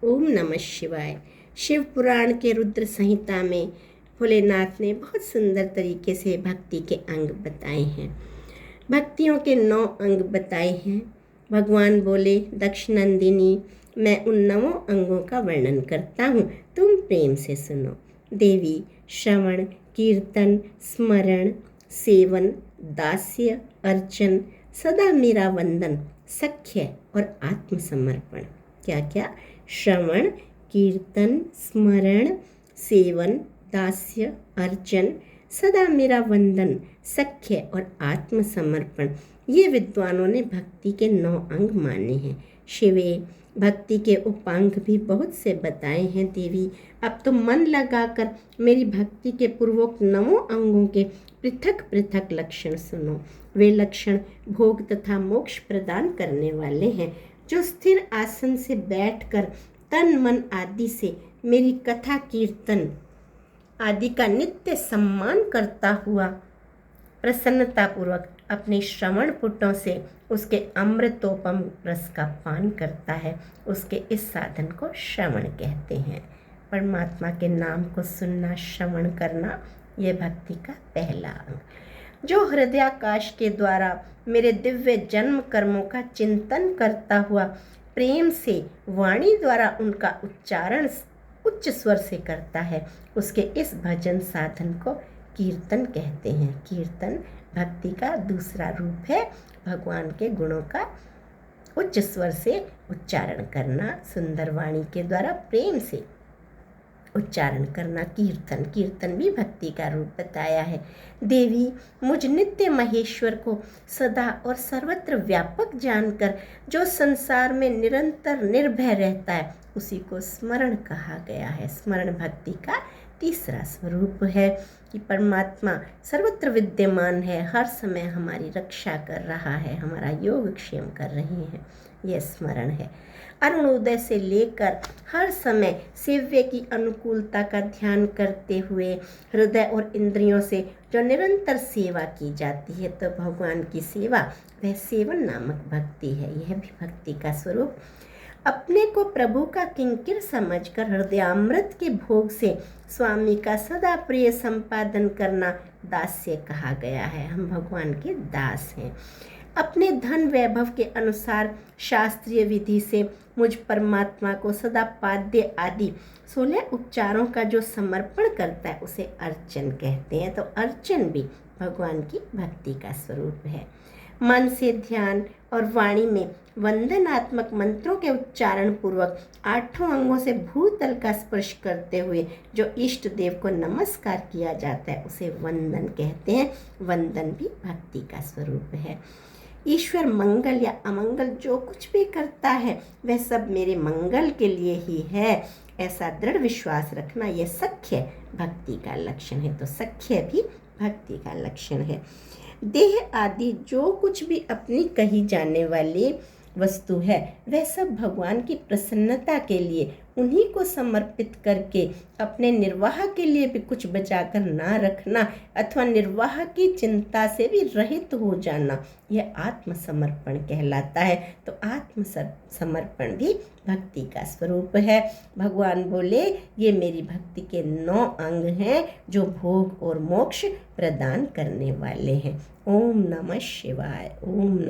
ओम नमः शिवाय। शिव पुराण के रुद्र संहिता में भोलेनाथ ने बहुत सुंदर तरीके से भक्ति के अंग बताए हैं। भक्तियों के 9 अंग बताए हैं। भगवान बोले, दक्ष नंदिनी, मैं उन 9 अंगों का वर्णन करता हूँ, तुम प्रेम से सुनो। देवी, श्रवण, कीर्तन, स्मरण, सेवन, दास्य, अर्चन, सदा मेरा वंदन, सख्य और आत्मसमर्पण। क्या क्या? श्रवण, कीर्तन, स्मरण, सेवन, दास्य, अर्चन, सदा मेरा वंदन, सख्य और आत्मसमर्पण। ये विद्वानों ने भक्ति के 9 अंग माने हैं। शिवे, भक्ति के उपांग भी बहुत से बताए हैं। देवी, अब तो मन लगाकर मेरी भक्ति के पूर्वोक्त 9 अंगों के पृथक पृथक लक्षण सुनो। वे लक्षण भोग तथा मोक्ष प्रदान करने वाले हैं। जो स्थिर आसन से बैठकर तन मन आदि से मेरी कथा कीर्तन आदि का नित्य सम्मान करता हुआ प्रसन्नतापूर्वक अपने श्रवण पुटों से उसके अमृतोपम रस का पान करता है, उसके इस साधन को श्रवण कहते हैं। परमात्मा के नाम को सुनना, श्रवण करना, यह भक्ति का पहला अंग। जो हृदयाकाश के द्वारा मेरे दिव्य जन्म कर्मों का चिंतन करता हुआ प्रेम से वाणी द्वारा उनका उच्चारण उच्च स्वर से करता है, उसके इस भजन साधन को कीर्तन कहते हैं। कीर्तन भक्ति का दूसरा रूप है। भगवान के गुणों का उच्च स्वर से उच्चारण करना, सुंदर वाणी के द्वारा प्रेम से उच्चारण करना कीर्तन। कीर्तन भी भक्ति का रूप बताया है। देवी, मुझ नित्य महेश्वर को सदा और सर्वत्र व्यापक जानकर जो संसार में निरंतर निर्भय रहता है, उसी को स्मरण कहा गया है। स्मरण भक्ति का तीसरा स्वरूप है कि परमात्मा सर्वत्र विद्यमान है, हर समय हमारी रक्षा कर रहा है, हमारा योगक्षेम कर रहे हैं, यह स्मरण है। अरुणोदय से लेकर हर समय सेव्य की अनुकूलता का ध्यान करते हुए हृदय और इंद्रियों से जो निरंतर सेवा की जाती है, तो भगवान की सेवा वह सेवन नामक भक्ति है। यह भी भक्ति का स्वरूप। अपने को प्रभु का किंकिर समझकर हृदयामृत के भोग से स्वामी का सदा प्रिय संपादन करना दास्य कहा गया है। हम भगवान के दास हैं। अपने धन वैभव के अनुसार शास्त्रीय विधि से मुझ परमात्मा को सदा पाद्य आदि 16 उपचारों का जो समर्पण करता है, उसे अर्चन कहते हैं। तो अर्चन भी भगवान की भक्ति का स्वरूप है। मन से ध्यान और वाणी में वंदनात्मक मंत्रों के उच्चारण पूर्वक 8 अंगों से भूतल का स्पर्श करते हुए जो इष्ट देव को नमस्कार किया जाता है, उसे वंदन कहते हैं। वंदन भी भक्ति का स्वरूप है। ईश्वर मंगल या अमंगल जो कुछ भी करता है, वह सब मेरे मंगल के लिए ही है, ऐसा दृढ़ विश्वास रखना, यह सख्य भक्ति का लक्षण है। तो सख्य भी भक्ति का लक्षण है। देह आदि जो कुछ भी अपनी कही जाने वाली वस्तु है, वह सब भगवान की प्रसन्नता के लिए उन्हीं को समर्पित करके अपने निर्वाह के लिए भी कुछ बचाकर ना रखना अथवा निर्वाह की चिंता से भी रहित हो जाना, यह आत्मसमर्पण कहलाता है। तो आत्मसमर्पण भी भक्ति का स्वरूप है। भगवान बोले, ये मेरी भक्ति के 9 अंग हैं जो भोग और मोक्ष प्रदान करने वाले हैं। ओम नमः शिवाय। ओम नमः